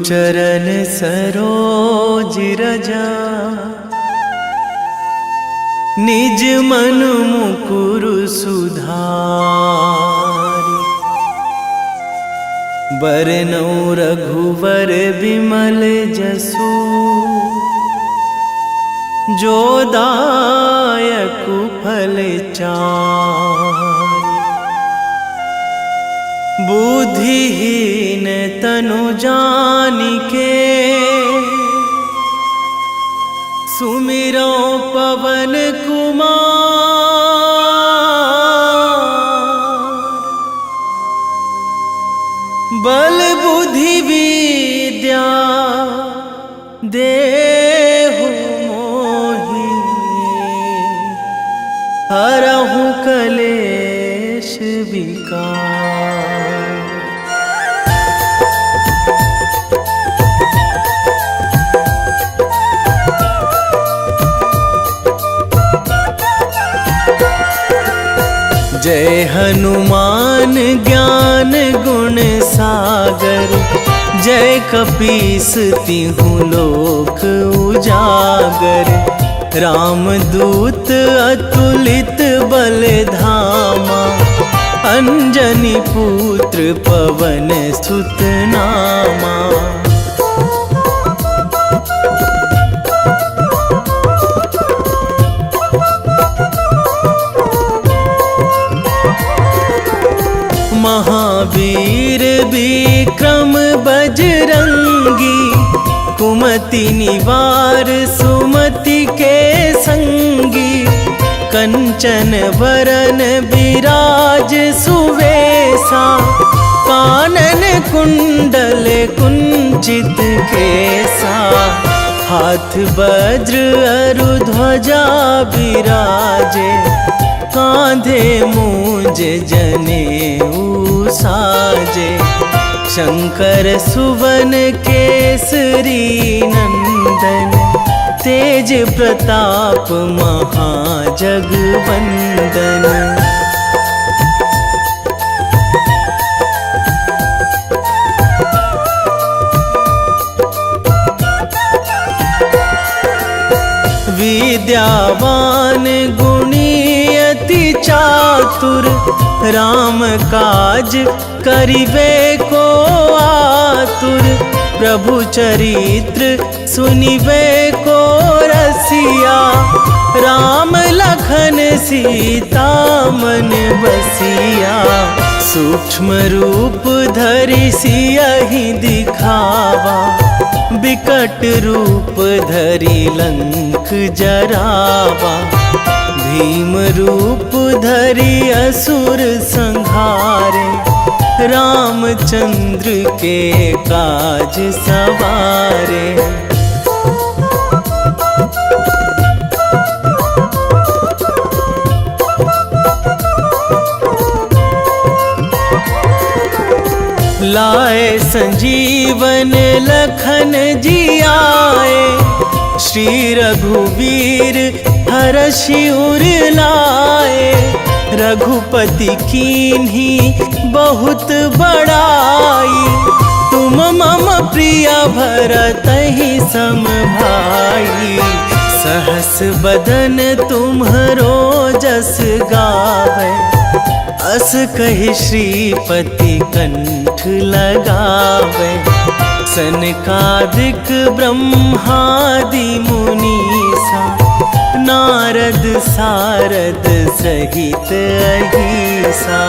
चरण सरोज रजा, निज मन मुकुर सुधारि। बरनौ रघुवर विमल जसु, जो दायक फल चारि। बुद्धिहीन तनु जानिके, सुमिरो पवन कुमार। बल बुद्धि विद्या देहु मोहि, हरहु कलेश विकार। जय हनुमान ज्ञान गुण सागर, जय कपीस तिहु लोक उजागर। रामदूत अतुलित बल धामा, अंजनी पुत्र पवन सुत नामा। महावीर विक्रम बजरंगी, कुमति निवार सुमति के संगी। कंचन वरन विराज सुवेशा, कानन कुंडल कुंचित केसा। हाथ वज्र अरु ध्वजा विराजे, कांधे मूंज जनेऊ साजे। शंकर सुवन केसरी नंदन, तेज प्रताप महाजगवंदन। विद्यावान गुणी अति चातुर, राम काज करिबे को आतुर। प्रभु चरित्र सुनिबे को रसिया, राम लखन सीता मन बसिया। सूक्ष्म रूप धरि सियहि दिखावा, बिकट रूप धरि लंक जरावा। भीम रूप धरि असुर संहारे, रामचंद्र के काज सवारे। लाए संजीवन लखन जियाए, श्री रघुवीर हरषि उर लाए। रघुपति कीन्ही बहुत बड़ाई, तुम मम प्रिय भरतहि सम भाई। सहस बदन तुम्हरो जस गावै, अस कहि श्रीपति कंठ लगावै। सनकादिक ब्रह्मादि मुनीसा, नारद सारद सहित अहिसा।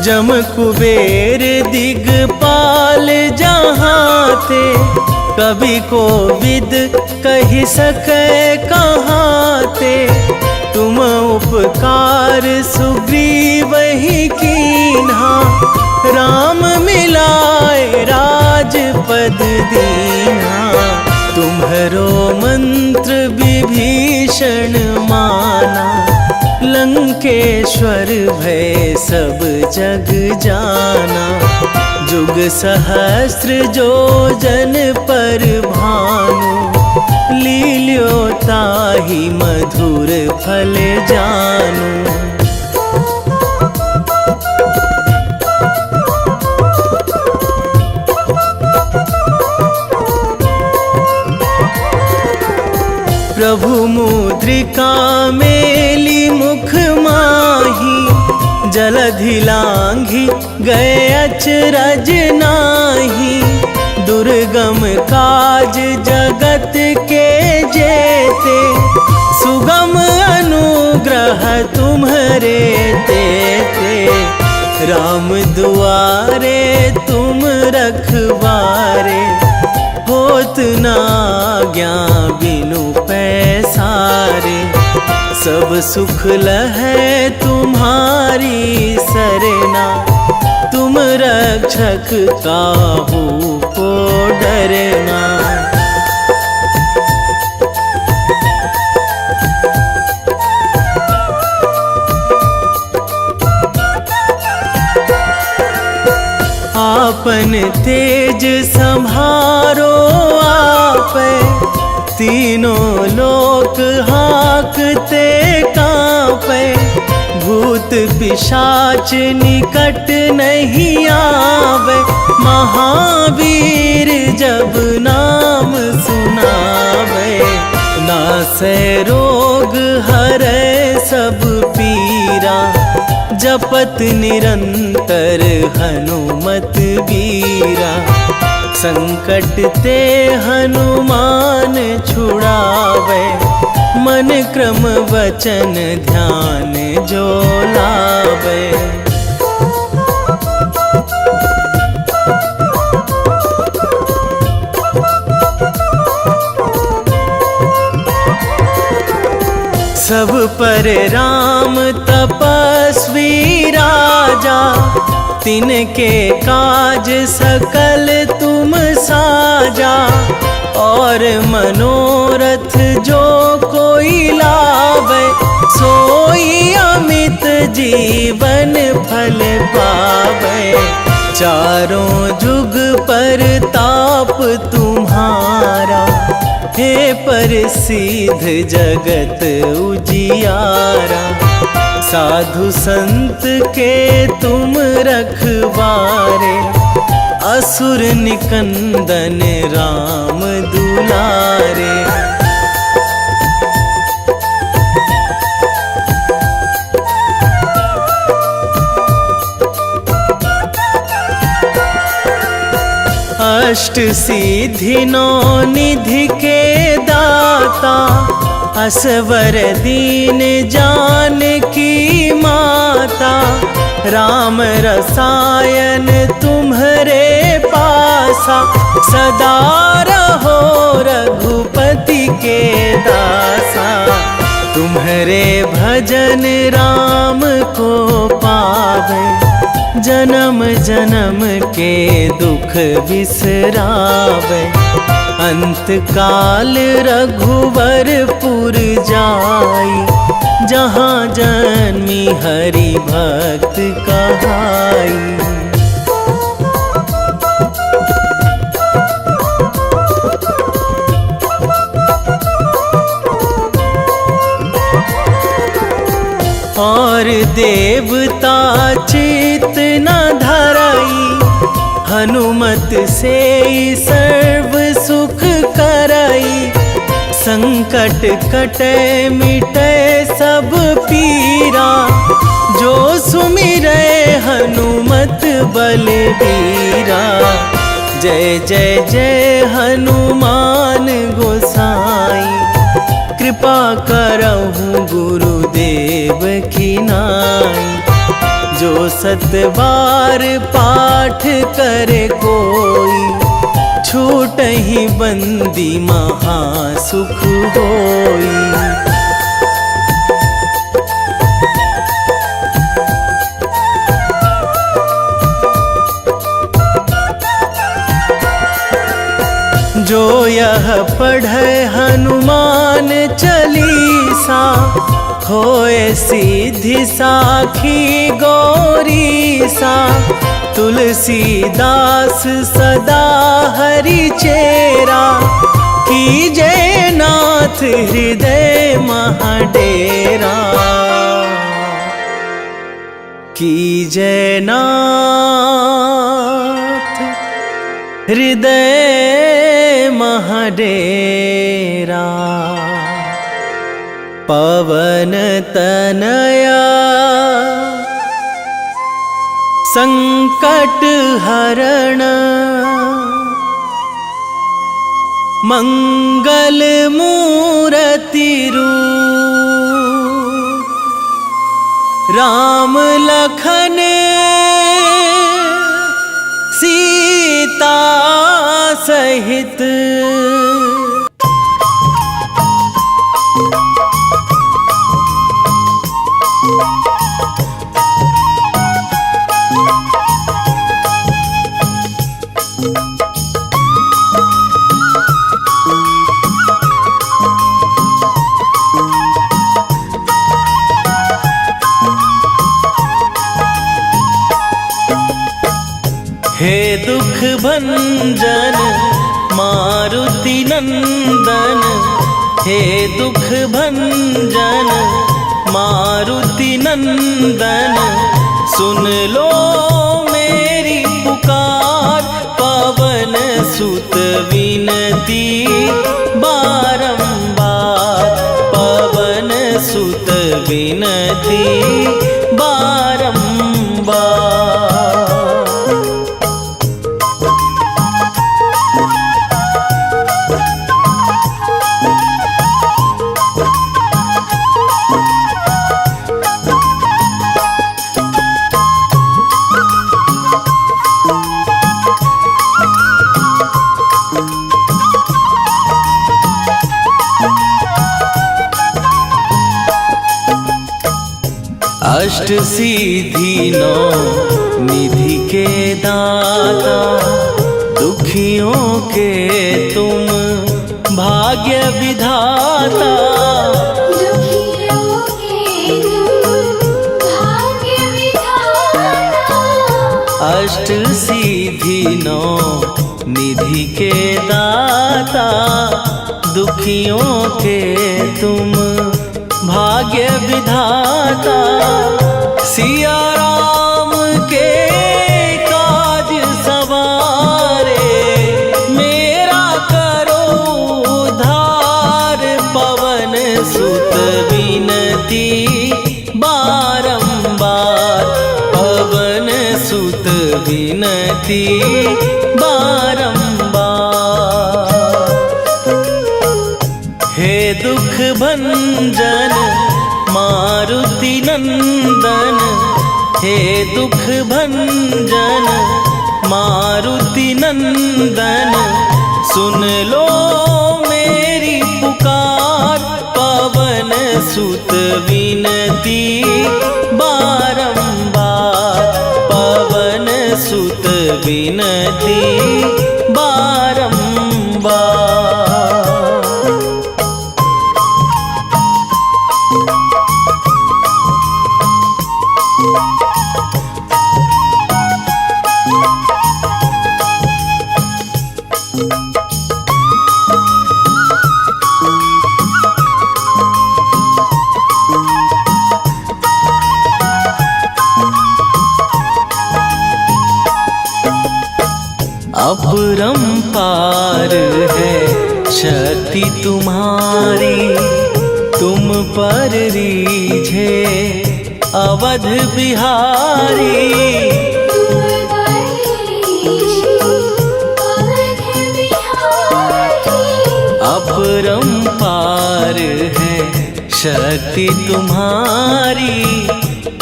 जम कुबेर दिगपाल जहाँ थे, कवि कोविद कहि सकै कहाँ ते। तुम उपकार सुग्रीवहि कीन्हा, राम मिलाए राजपद दीन्हा। तुम्हरो मंत्र विभीषण माना, लंकेश्वर भय सब जग जाना। जुग सहस्र जो जन पर भानु, लील्यो ताहि मधुर फल जानू। प्रभु मुद्रिका मेली मुख माही, जलधि लांघी गए अचरज नाही। दुर्गम काज जगत के जेते, सुगम अनुग्रह तुम्हरे तेते। राम दुआरे तुम रखवारे, होत ना आज्ञा बिनु पैसारे। सब सुख लहै तुम्हारी सरना, तुम रक्षक काहू को डरना। आपन तेज संभारो आपै, तीनों लोक हाकते कांपै। भूत पिशाच निकट नहीं आवे, महावीर जब नाम सुनावे। नासै रोग हरै सब पीरा, जपत निरंतर हनुमत वीरा। संकट ते हनुमान छुड़ावे, मन क्रम वचन ध्यान जो लावे। सब पर राम तपस्वी राजा, तिनके काज सकल तुम साजा। और मनोरथ जो कोई लावे, सोई अमित जीवन फल पावे। चारों जुग पर ताप तुम्हारा, हे प्रसिद्ध जगत उजियारा। साधु संत के तुम रखवारे, असुर निकंदन राम दुलारे। अष्ट सिद्धि नौ निधि के दाता, असवर दीन जानकी माता। राम रसायन तुम्हरे पासा, सदा रहो रघुपति के दासा। तुम्हरे भजन राम को पावे, जन्म जन्म के दुख बिसरावे। अंत काल रघुवरपुर जाई, जहाँ जन्मी हरि भक्त कहाई। और देवता चित न धराई, हनुमत से सर्व सुख कराई। संकट कटे मिटे सब पीरा, जो सुमिरै हनुमत बलबीरा। जय जय जय हनुमान गोसाई, कृपा करहु गुरुदेव की नाई। जो सतबार पाठ करे कोई, छूटहि बंदी महासुख होई। जो यह पढ़े हनुमान चालीसा, होए सीधी साखी गौरीसा। तुलसीदास सदा हरि चेरा, कीजे नाथ हृदय महाडेरा, कीजे नाथ हृदय महाडेरा। पवन तनया संकट हरण, मंगल मूर्ति रूप, राम लखन सीता सहित। हे दुख भंजन मारुति नंदन, हे दुख भंजन मारुति नंदन, सुन लो मेरी पुकार। पवन सुत विनती बारंबार, पवन सुत विनती बारंबार। अष्ट सिद्धि नौ निधि के दाता, दुखियों के तुम भाग्य विधाता। दुखियों के तुम भाग्य विधाता। अष्ट सिद्धि नौ निधि के दाता, दुखियों के तुम भाग्य विधाता। सिया राम के काज सवारे, मेरा करो उद्धार। पवन सुत विनती बारंबार, पवन सुत विनती बारंबार। हे दुख भंजन मारुति नंदन, हे दुख भंजन मारुति नंदन, सुन लो मेरी पुकार। पवन सुत विनती बारंबार, पवन सुत विनती बारंबार। अपरंपार है शक्ति तुम्हारी, तुम पर रीझे अवध बिहारी। अपरंपार है शक्ति तुम्हारी,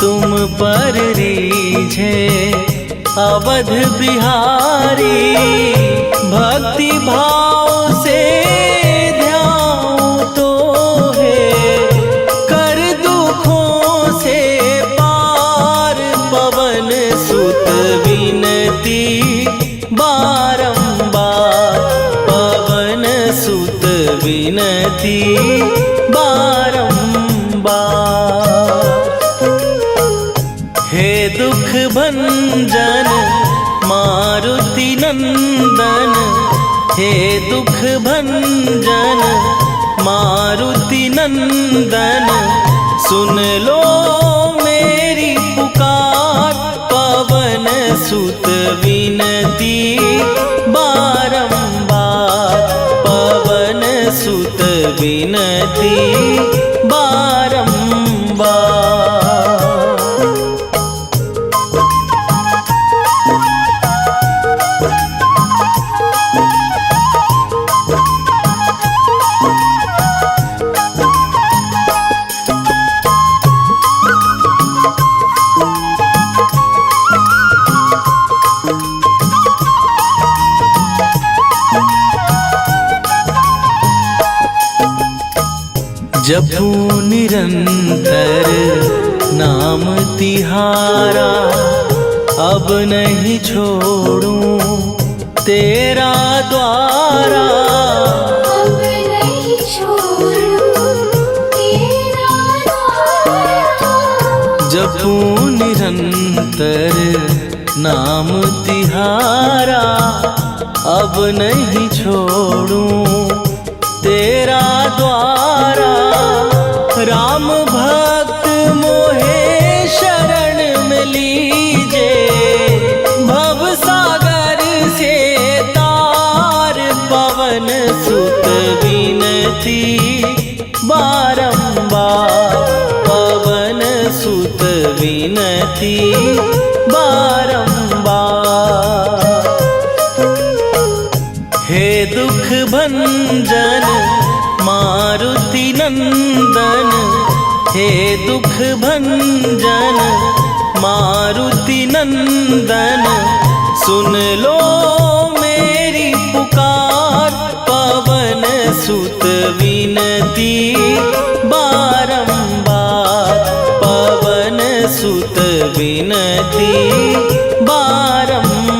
तुम पर रीझे अवध बिहारी। भक्ति भाव से ध्यान तो है, कर दुखों से पार। पवन सुत विनती बारंबार, पवन सुत विनती बारंबार। हे दुख भंजन मारुति नंदन, हे दुख भंजन मारुति नंदन, सुन लो मेरी पुकार। पवन सुत विनती बारंबार, पवन सुत विनती बारंबार। जपू निरंतर नाम तिहारा, अब नहीं छोड़ूं तेरा द्वारा। अब नहीं छोड़ूं तेरा द्वारा। जपू निरंतर नाम तिहारा, अब नहीं छोड़ूं तेरा द्वारा। राम भक्त मोहे शरण में लीजे, भव सागर से तार। पवन सुत विनती बारंबार, पवन सुत विनती बारंबार। हे दुख भंजन मारुति नंदन, हे दुख भंजन मारुति नंदन, सुन लो मेरी पुकार। पवन सुत विनती बारंबार, पवन सुत विनती बारंबार।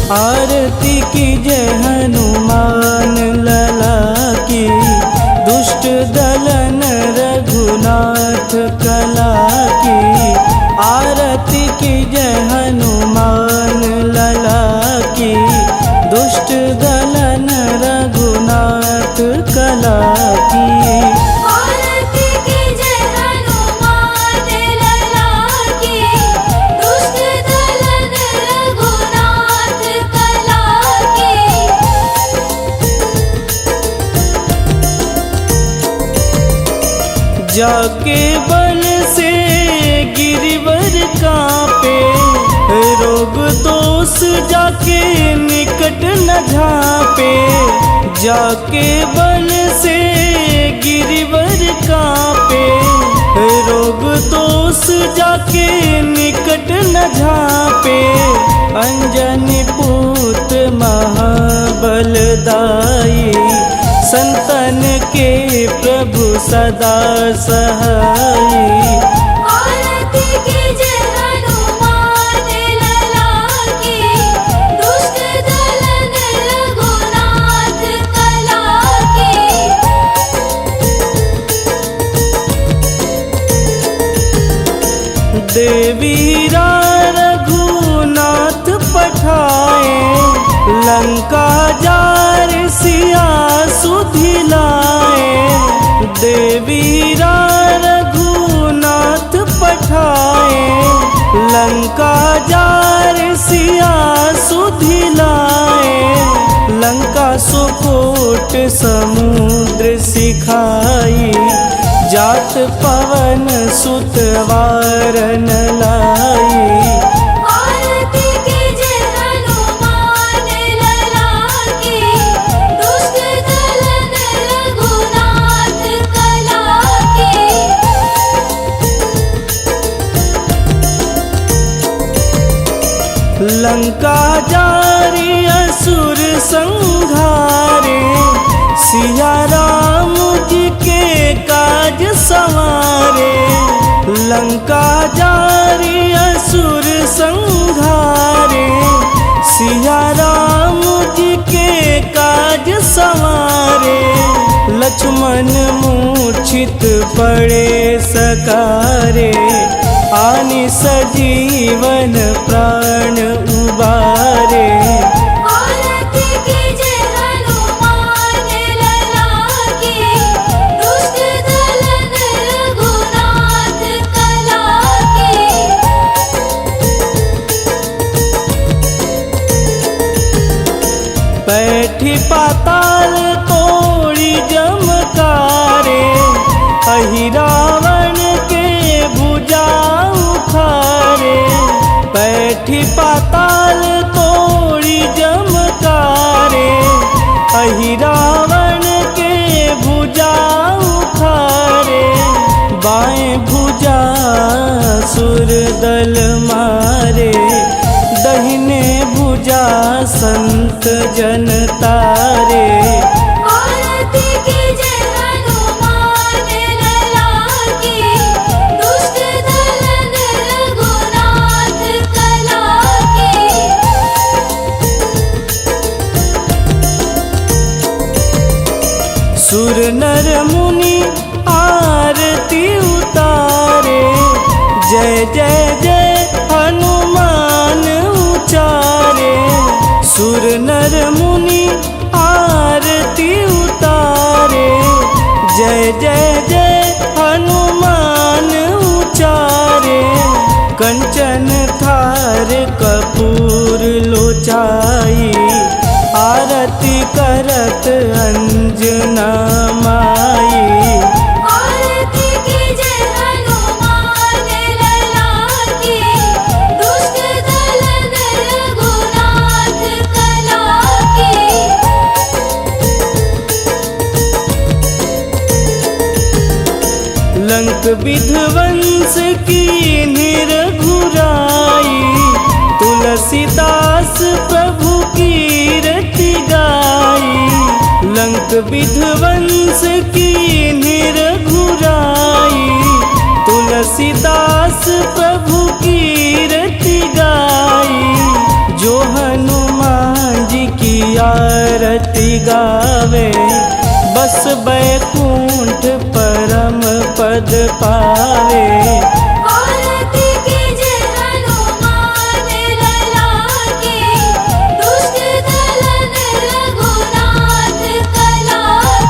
आरती की जय हनुमान लला की, दुष्ट दलन रघुनाथ कला की। आरती की जय हनुमान लला की, दुष्ट दलन रघुनाथ कला की। आरती की जय हनुमान लला की, दुष्ट दलन रघुनाथ कला की। जाके बल से गिरिवर कांपे, रोग दोष जाके निकट न झांपे। जाके बल से गिरिवर कांपे, रोग दोष जाके निकट न झांपे। अंजनी पूत महाबलदाई, संतन के प्रभु सदा सहाई। आरती की जय हनुमान लला की, दुष्ट दलन रघुनाथ कला की। देवी रघुनाथ पठाए, लंका जार सिया सुधिलाए। देवी रघुनाथ पठाए, लंका जार सिया सुधिलाए। लंका सुकोट समुद्र सिखाई, जात पवन सुत वारन लाई। आरती की जय हनुमान लला की, दुष्ट दलन रघुनाथ कला की। लंका जारी असुर संघारे, सिया राम जी के काज संवारे। लंका जारी असुर संघारे, सिया राम जी के काज संवारे। लक्ष्मण लक्ष्मण मूर्छित पड़े सकारे, आनि सजीवन प्राण उबारे। आरती कीजे हनुमान लला की, दुष्ट दलन रघुनाथ कला की। बैठी पाताल तोड़ी जमकारे, अहि रावण के भुजा उखारे। बैठी पाताल तोड़ी जमकारे, अहि रावण के भुजा उखारे। बाएं भुजा सुर दल मारे, दहिने भुजा संत जन तारे। आरती कीजे हनुमान लला की, दुष्ट दलन रघुनाथ कला की। सुर नर मुनि आरती उतारे, जय जय जय हनुमान उचारे। सुर नर मुनि आरती उतारे, जय जय जय हनुमान उचारे। कंचन थार कपूर लोचाई, आरती करत अंजना माई। आरती कीजे हनुमान लला की, दुष्ट दलन रघुनाथ कला की। लंक विध्वंस की निरघुराई, तुलसीदास प्रभु कीरति गाई। लंक विध्वंस की निरघुराई, तुलसीदास प्रभु कीरति गाई। जो हनुमान जी की आरती गावे, बस बैकुंठ परम पद पावे। आरती कीजे हनुमान लला की, दुष्ट दलन रघुनाथ कला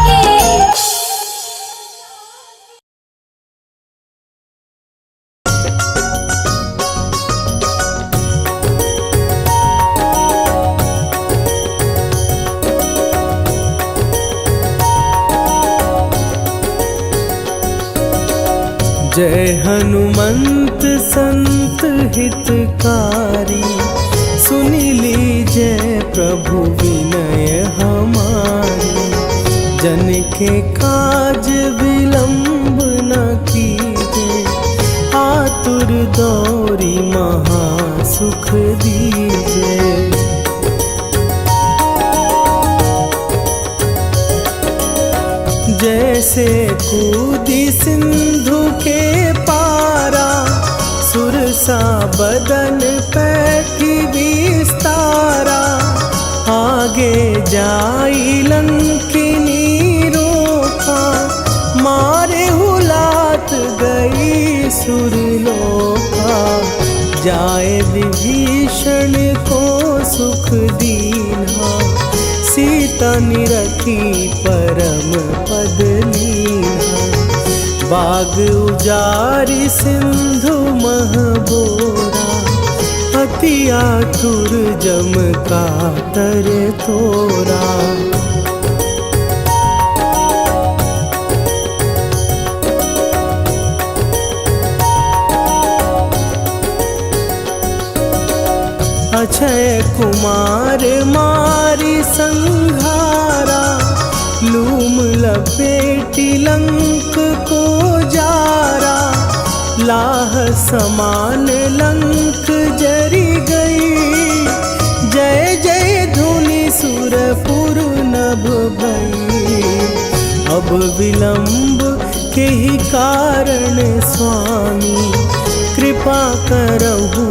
की। जय हनुमंत संत हितकारी, सुनि लीजय प्रभु विनय हमारी। जन के काज विलंब न कीजे, आतुर दौरी महा सुख दीजे। जैसे कूदी सिंधु के पारा, सुरसा बदन पैठी विस्तारा। आगे जाई लंकिनी रोका, मारे हुलात गई सुरलोका। जाए विभीषण को सुख दीना, सीता निरखी परम पद लीना। बाग उजारी सिंधु महबोरा, अति आतुर जम कातर तोरा। अक्षय कुमार मारी संघारा, लूम लपेटी लंक को जारा। लाह समान लंक जरी गई, जय जय धुनि सुरपुर नभ भई। अब विलंब के ही कारण स्वामी, कृपा करहु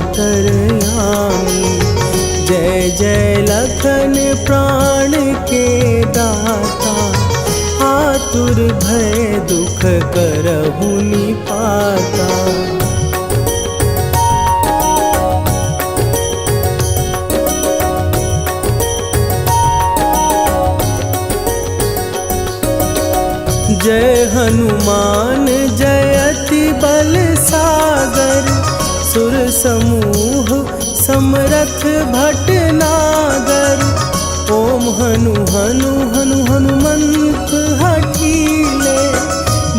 अंतरयामी। जय जय लखन प्राण के दाता, दुख करहु निपाता। जय हनुमान जयति बल सागर, सुर समूह समरथ भटनागर। ओम हनु हनु हनु हनुमंत हठीले,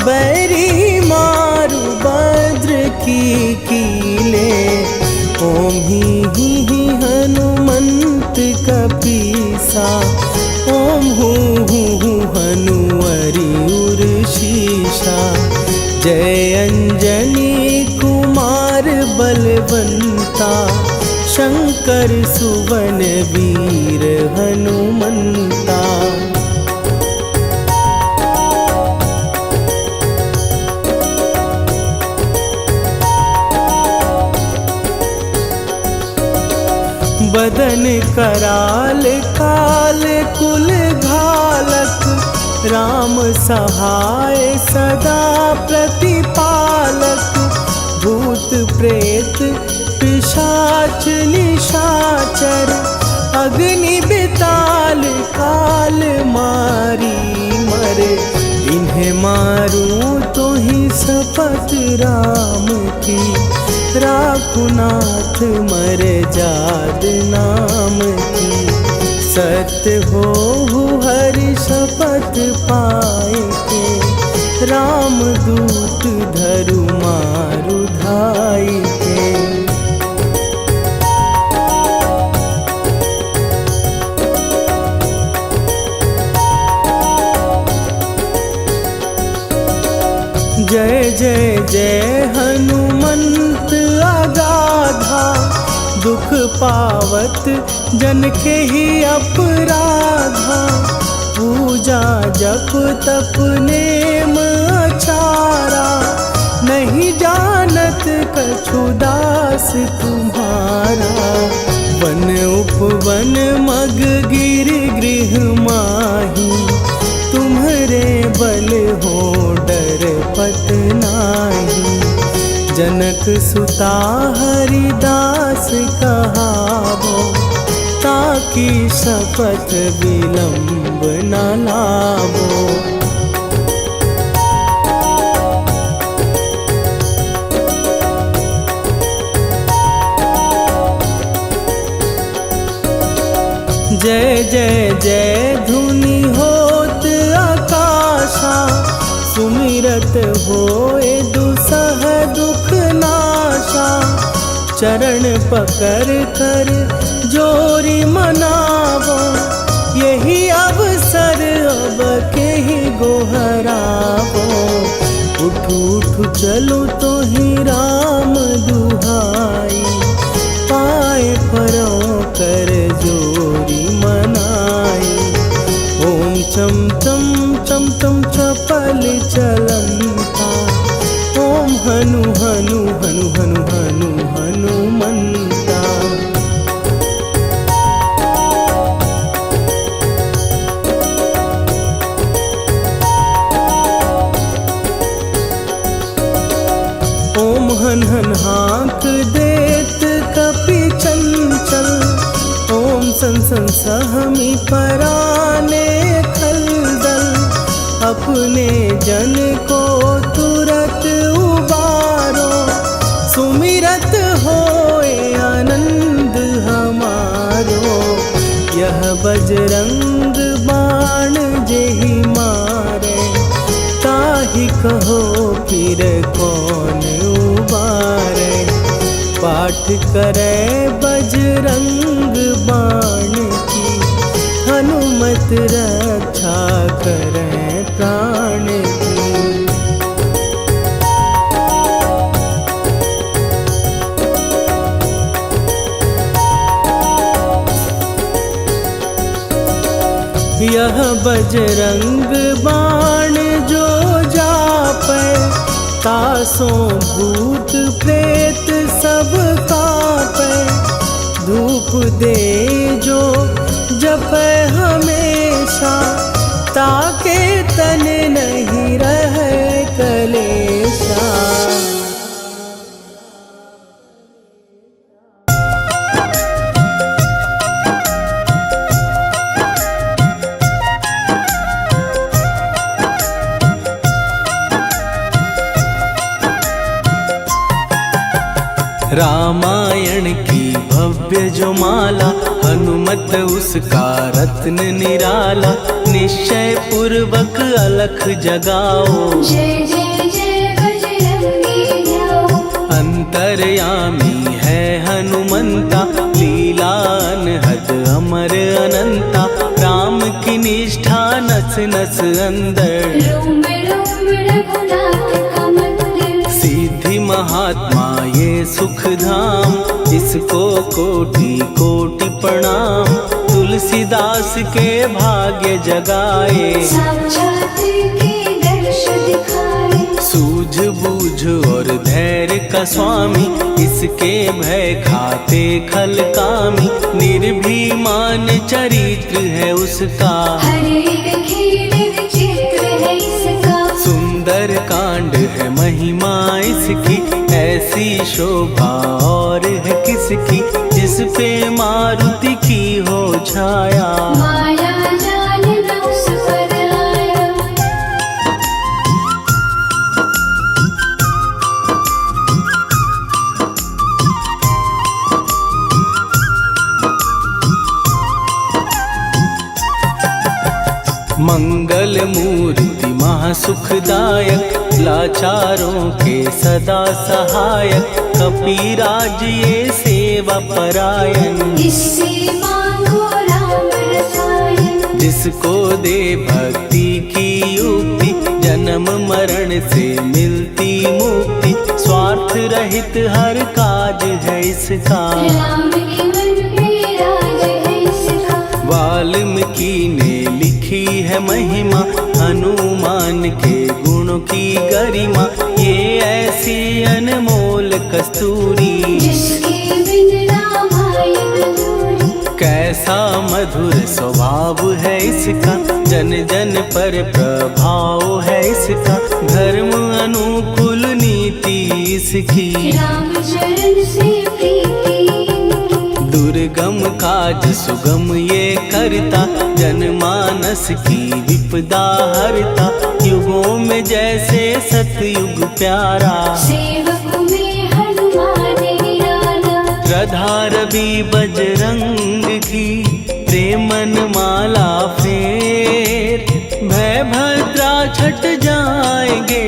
बैरी मारु भद्र की कीले। ओम ही हनुमंत कपीसा, ओम हूँ हनुवरि उर शीशा। जय अंजनी कुमार बलवंता, शंकर सुवन वीर हनुमंता। बदन कराल काल कुल घालक, राम सहाय सदा प्रतिपालक। भूत प्रेत पिशाच निशाचर, अग्नि बिताल काल मारी मरे। इन्हें मारूं तो ही शपथ राम की, राखुनाथ मर जाद नाम की। सत्य हो हरि शपथ पाए के, राम दूत धरु मारु धाई के। जय जय जय हनुमंत अगाधा, दुख पावत जन के ही अपराधा। पूजा जप तप नेम आचारा, नहीं जानत कछु दास तुम्हारा। वन उपवन मग गिर गृह माही, तुम्हरे बल हो डर पत नाही। जनक सुता हरिदास कहावो, ताकि शपथ विलंब न लावो। जय जय जय धुनि होत आकाशा, सुमिरत होए दुसह दुख नाशा। चरण पकड़ कर जोरी मनावो, यही अवसर अब के ही गोहरावो। उठू उठू चलो तो ही राम दुहाई, पाए परों कर जोरी मनाई। ओम चम चम चम चम चपल चलंता, ओम हनु हनु हनु हनु हनु हनुमंता। ओम हन हन हाँक देत कपि चंचल, ओम सन सन सहमी पराने खलदल। अपने जन को तुरत उबारो, सुमिरत होए आनंद हमारो। यह बजरंग बाण जेहि मारे, ताहि कहो फिर कौन उबारे। पाठ करे बजरंग बाण की, हनुमत रक्षा करे प्राण की। यह बजरंग बाण जो जापै, तासों भूत प्रेत सब कापै। धूप दे जो जपै हमेशा, ताके तन नहीं रहे रामायण की भव्य जो माला, हनुमत उसका रत्न निराला। निश्चय पूर्वक अलख जगाओ, जय जय जय बजरंगी ध्याओ। अंतर्यामी है हनुमंता, लीला अनहद अमर अनंता। राम की निष्ठा नस नस अंदर, रोम रोम रघुनाथ का मंदिर। सिद्धि महात्मा ये सुख धाम, इसको कोटि कोटि प्रणाम। तुलसीदास के भाग्य जगाए, साक्षात के दर्श दिखाए। सूझ बूझ और धैर्य का स्वामी, इसके भय खाते खल कामी। निर्भीमान चरित्र है उसका, हर एक खेल विचित्र है इसका। सुंदर कांड है महिमा इसकी, ऐसी शोभा और है किसकी। जिस पे मारुति की हो छाया, माया जाल न उस पर आया। मंगल मूर्ति महासुखदायक, लाचारों के सदा सहायक। कपिराज ये सेवा परायण, इससे मांगो राम रसायन। जिसको दे भक्ति की युक्ति, जन्म मरण से मिलती मुक्ति। स्वार्थ रहित हर काज है इसका, राम के मन में राज है इसका। वाल्मीकि ने लिखी है महिमा, हनुमान के गुणों की गरिमा। ये ऐसी अनमोल कस्तूरी, जिसके बिन रामायण अधूरी। कैसा मधुर स्वभाव है इसका, जन जन पर प्रभाव है इसका। धर्म अनुकूल नीति इसकी, राम चरण से प्रीति। दुर्गम काज सुगम ये करता, जनमानस की विपदा हरता। युगों में जैसे सतयुग प्यारा, सेवक में हनुमान निराला। श्रद्धा रवि बजरंग की, प्रेमन माला फेर। भय भद्रा छट जाएंगे,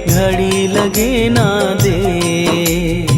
घड़ी लगे ना देर।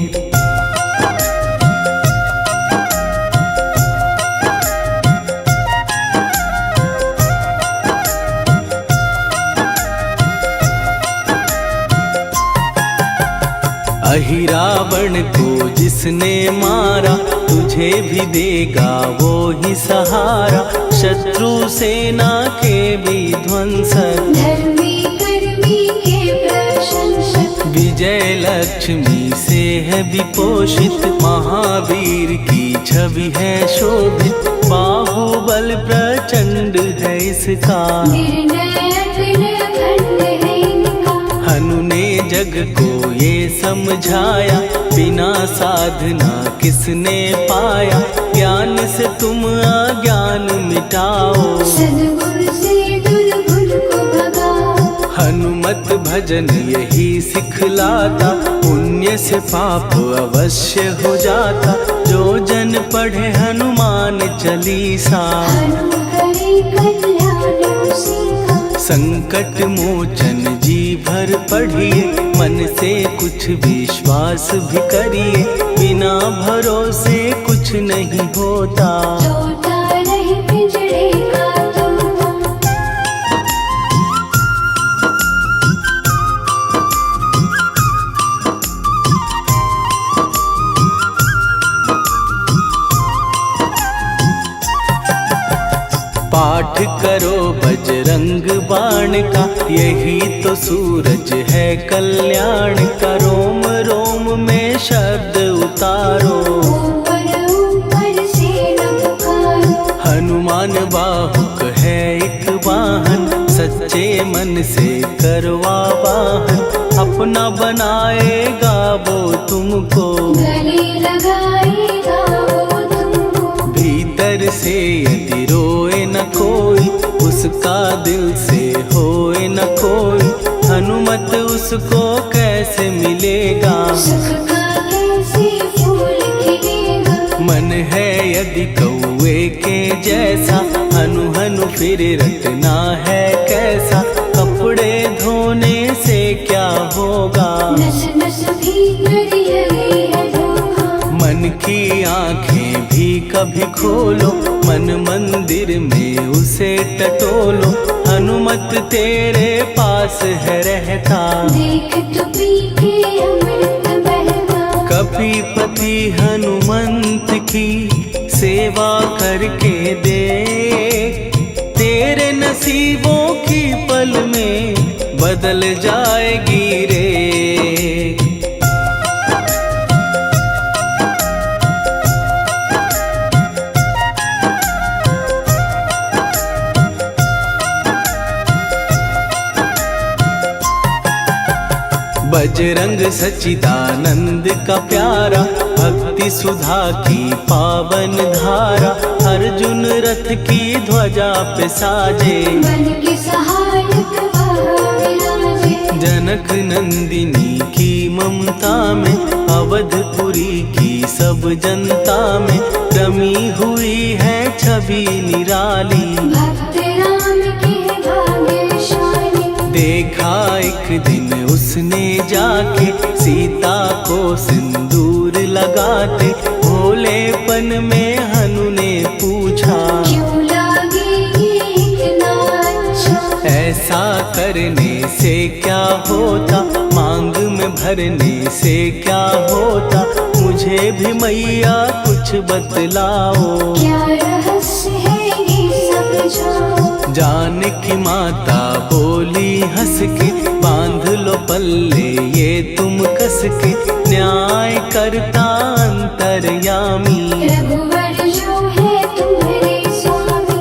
अहिरावण को जिसने मारा, तुझे भी देगा वो ही सहारा। शत्रु सेना के विध्वंसक, धर्मी कर्मी के प्रशंसक। विजय लक्ष्मी से है विपोषित, महावीर की छवि है शोभित। बाहुबल प्रचंड है इसका, निर्णय अखंड है इनका। हनु ने जग को ये समझाया, बिना साधना किसने पाया। ज्ञान से तुम अज्ञान मिटाओ, सद्गुरु से दुर्गुण को भगाओ। हनुमत भजन यही सिखलाता, पुण्य से पाप अवश्य हो जाता। जो जन पढ़े हनुमान चालीसा, हनु करे कल्याण उसी का। संकट मोचन जी भर पढ़िए, मन से कुछ विश्वास भी करिए। बिना भरोसे कुछ नहीं होता, तोता रहे पिंजरे का तोता। पाठ करो बजरंग बाण का, यही तो सूरज है कल्याण का। रोम रोम में शब्द उतारो, ऊपर ऊपर से न पुकारो। हनुमान बाहुक है एक वाहन, सच्चे मन से करवा वाहन। अपना बनाएगा वो तुमको, गले लगाएगा वो तुमको। भीतर से यदि रोए न कोई, उसका दिल से होए न कोई। हनुमत उसको कैसे मिलेगा, सुख का कैसे यदि कौए के जैसा, हनु हनु फिर रटना है कैसा। कपड़े धोने से क्या होगा, नस नस भीतर यही है धोखा। मन की आंखें भी कभी खोलो, मन मंदिर में उसे टटोलो। हनुमत तेरे पास है रहता, देख तो पी के अमृत बहता। कपीपति हनुमंत की सेवा करके दे, तेरे नसीबों की पल में बदल जाएगी रे। बजरंग सच्चिदानंद का प्यारा, भक्ति सुधा की पावन धारा। अर्जुन रथ की ध्वजा पे साजे, बन के सहायक वहाँ विराजे। जनक नंदिनी की ममता में, अवधपुरी की सब जनता में रमी हुई है छवि निराली। भक्त राम के भाग्यशाली, देखा एक दिन उसने जाके सीता को सिंदूर लगाते। भोलेपन में हनु ने पूछा, क्यों लागे ये इतना अच्छा। ऐसा करने से क्या होता, मांग में भरने से क्या होता। मुझे भी मैया कुछ बतलाओ, क्या रहस्य है ये सब जाओ। जानकी माता बोली हंस के, बांध लो पल्ले ये तुम कस के। न्याय करता अंतर्यामी, रघुवर जो है तुम्हारे स्वामी।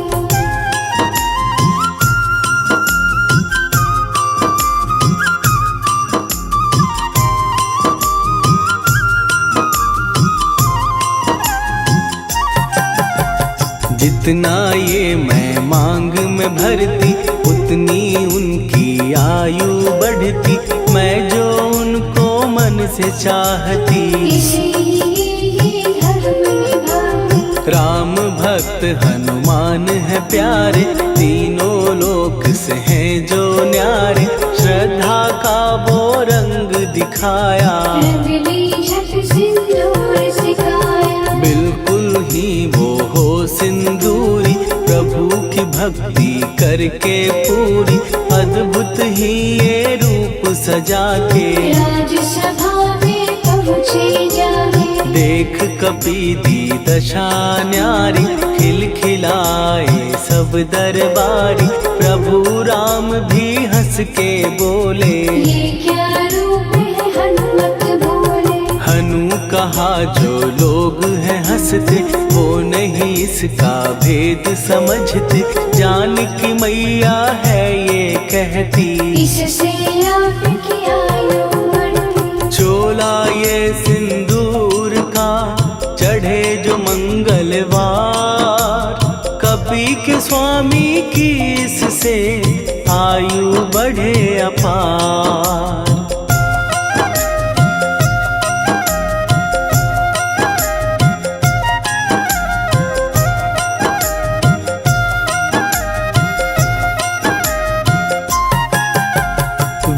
जितना ये मैं मांग में भरती, उतनी उनकी आयु बढ़ती। मैं जो उनको मन से चाहती, इसीलिए धर्म निभाती। राम भक्त हनुमान है प्यारे, तीनों लोक से हैं जो न्यारे। श्रद्धा का वो रंग दिखाया, रंगली झट सिंदूर सिखाया। बिल्कुल ही वो हो सिंदूरी, प्रभु की भक्ति करके पूरी। अद्भुत ही ये रूप सजा के, राजसभा में पहुँचे जाके। देख कपीदी दशा न्यारी, खिलखिलाए सब दरबारी। प्रभु राम भी हंस के बोले, ये क्या रूप है हनुमत बोले। हनु कहा जो लोग हैं हंसते, वो नहीं इसका भेद समझते। जानकी मैया है ये कहती, इससे आपकी आयु बढ़ती। चोला ये सिंदूर का चढ़े जो मंगलवार। कपी के स्वामी की इससे आयु बढ़े अपार।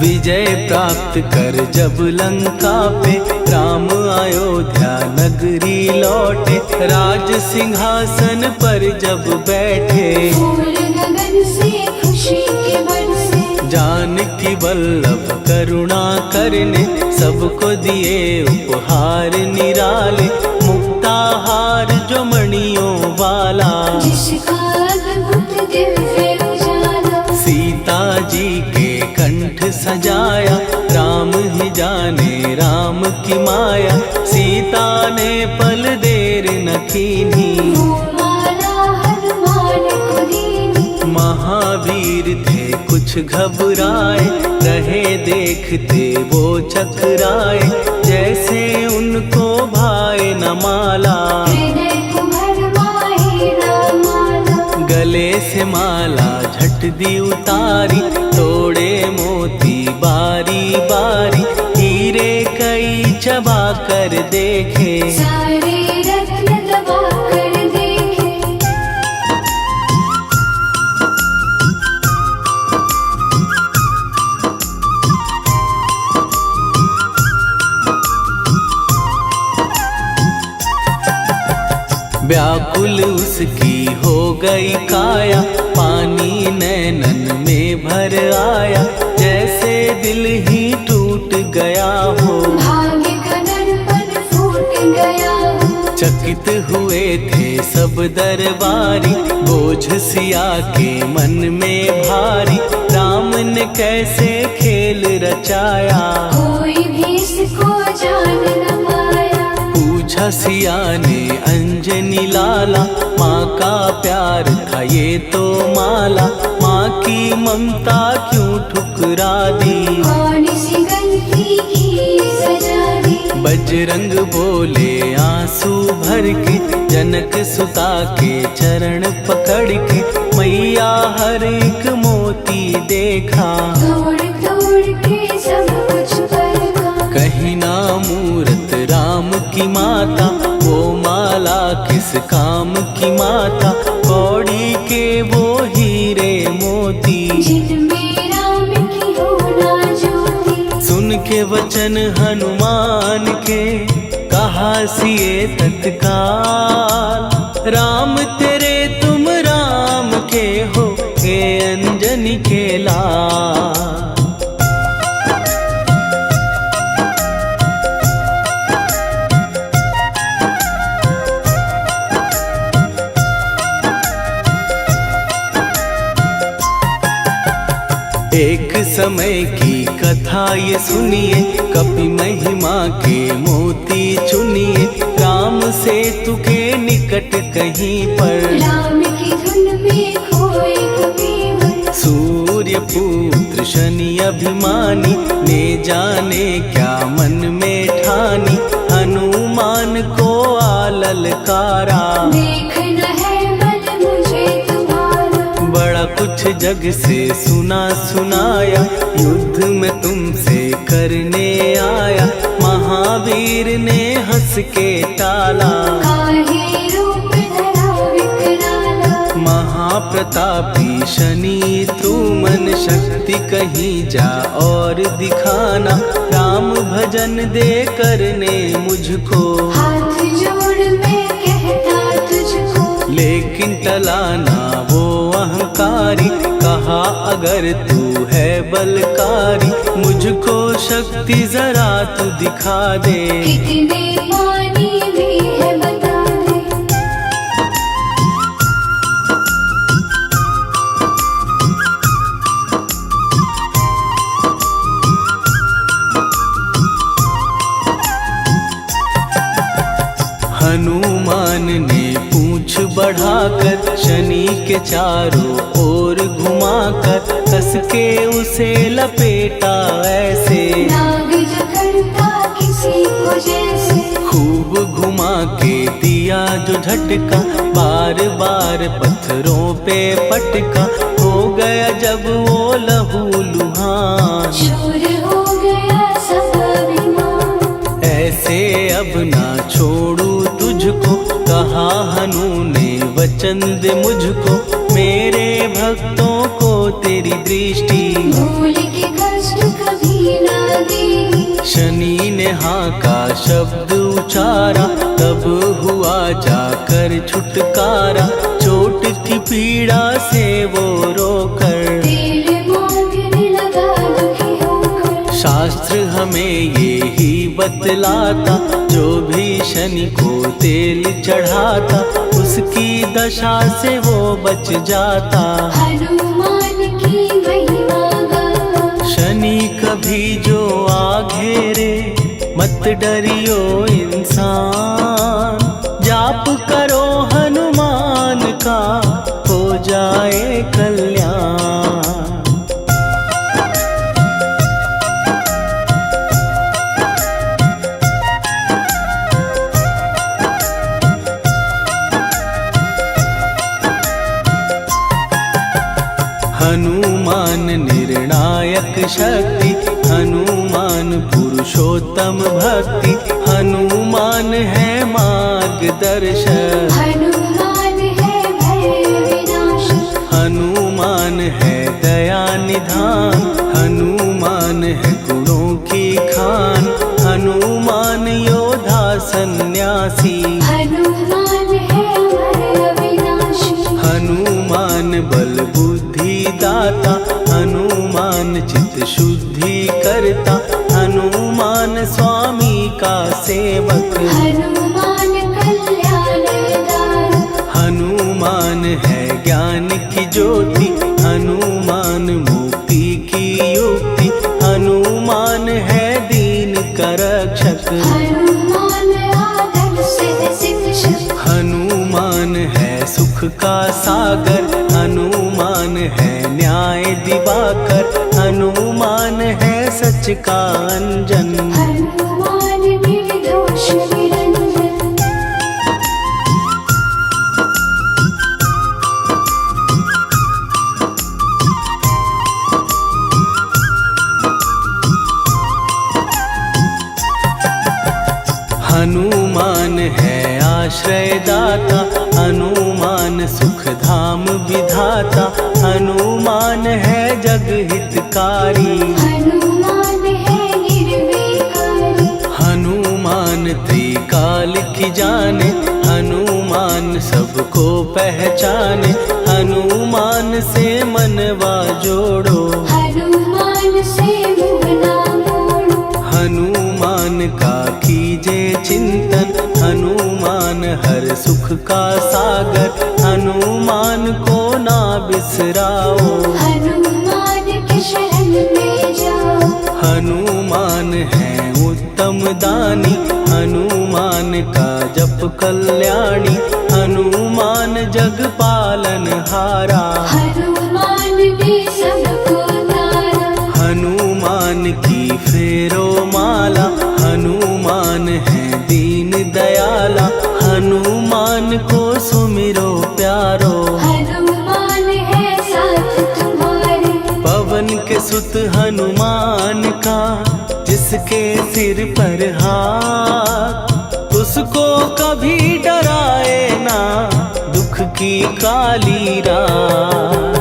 विजय प्राप्त कर जब लंका पे, राम अयोध्या नगरी लौटे। राज सिंहासन पर जब बैठे, फूल गगन से खुशी के बरसे। जानकी वल्लभ करुणा करने, सबको दिए उपहार निराले। मुक्ताहार जो मणियों वाला, जिसका अद्भुत दिव्य उजाला। सीता जी के कंठ सजाया। राम ही जाने राम की माया, सीता ने पल देर न कीन्ही। वो माला हनुमान को दीनी। महावीर थे कुछ घबराए, रहे देखते वो चकराए। जैसे उनको भाए न माला, हृदय को भरमाए रामाला। गले से माला झट दी उतारी। तोड़े मोती बारी बारी, हीरे कई चबा कर देखे। सारे रत्न दबा कर व्याकुल उसकी हो गई काया, पानी नैनन में भर आया, जैसे दिल ही टूट गया हो। भाग्य का दर्पण फूट गया हो। चकित हुए थे सब दरबारी, बोझ सिया के मन में भारी, राम ने कैसे खेल रचाया, कोई भी इसको जान न पाया। पूछा सिया ने अंजनी लाला, माँ का प्यार था ये तो माला, माँ की ममता क्यों ठुकरा दी, कौन सी गलती की सजा दी। बजरंग बोले आंसू भर के, जनक सुता के चरण पकड़ के, मैया हर एक मोती देखा, तोड़ तोड़ के सब कुछ परखा। कहीं ना मूरत राम की माता, वो माला किस काम की माता, कौड़ी के वो हीरे मोती, जिनमें राम की हो ना ज्योति। सुन के वचन हनुमान के, कहा सिए तत्काल, राम तेरे तुम राम के हो, हे अंजनी के लाल। एक समय की कथा ये सुनिए, कपि महिमा के मोती चुनिए, राम सेतु के निकट कहीं पर, राम की धुन में खोए कबीर। सूर्य पुत्र शनि अभिमानी, ने जाने क्या मन में ठानी, हनुमान को आललकारा, देखना है बल मुझे तुम्हारा। बड़ा कुछ जग से सुना सुनाया, युद्ध में तुमसे करने आया, महावीर ने हंस के टाला, काहे रूप धरा विकराला। महाप्रतापी शनि तू मन शक्ति कहीं जा और दिखाना, राम भजन दे करने मुझको, हाथ जोड़ मैं कहता तुझको। लेकिन टलाना वो अहंकारी, कहा अगर तू है बलकारी, मुझको शक्ति जरा तू दिखा दे, कितने पानी में है बता दे। हनुमान ने पूंछ बढ़ाकर, शनि के चारों ओर घुमाकर, कस के उसे लपेटा ऐसे, नाग जो करता किसी को जैसे। खूब घुमा के दिया जो झटका, बार बार पत्थरों पे पटका, हो गया जब वो लहू लुहान, चूर हो गया सब अभिमान। ऐसे अब ना छोड़ू तुझको, कहा हनु ने वचन दे मुझको, मेरे भक्तों को तेरी दृष्टि, भूल के कष्ट कभी ना देगी। शनि ने हाँ का शब्द उचारा, तब हुआ जाकर छुटकारा, चोट की पीड़ा से वो रोकर, तेल मांगने लगा दुखी होकर। शास्त्र हमें ये ही बतलाता, जो भी शनि को तेल चढ़ाता, उसकी दशा से वो बच जाता, हनुमान की महिमा गाता। शनि कभी जो आ घेरे, मत डरियो इंसान, जाप करो हनुमान का, हो जाए कल्याण। हनुमान निर्णायक शक्ति, हनुमान पुरुषोत्तम भक्ति, हनुमान है मार्गदर्शक, हनुमान है भय विनाशक। हनुमान है दया निधान, हनुमान है गुणों की खान, हनुमान योद्धा सन्यासी, हनुमान है सुख का सागर, हनुमान है न्याय दिवाकर, हनुमान है सच का अंजन। हनुमान निर्दोष निरंजन। हनुमान है आश्रय दाता, हनुमान सुख धाम विधाता, हनुमान है जग हितकारी। हनुमान है निर्विकारी। हनुमान त्रिकाल की जाने, हनुमान सबको पहचाने, हनुमान से मनवा जोड़ो, हनुमान से मुँह ना मोड़ो। हनुमान का कीजे चिंतन, हनुमान हर सुख का सागर, हनुमान को ना बिसराओ, हनुमान के शरण में जाओ। हनुमान है उत्तम दानी, हनुमान का जप कल्याणी, हनुमान जग पालन हारा। हनुमान ने सबको तारा। हनुमान की फेरो माला, हनुमान है दीन दयाला, हनुमान को सुमिरो प्यारो। हनुमान है साथ तुम्हारे। पवन के सुत हनुमान का, जिसके सिर पर हाथ, उसको कभी डराए ना दुख की काली रात।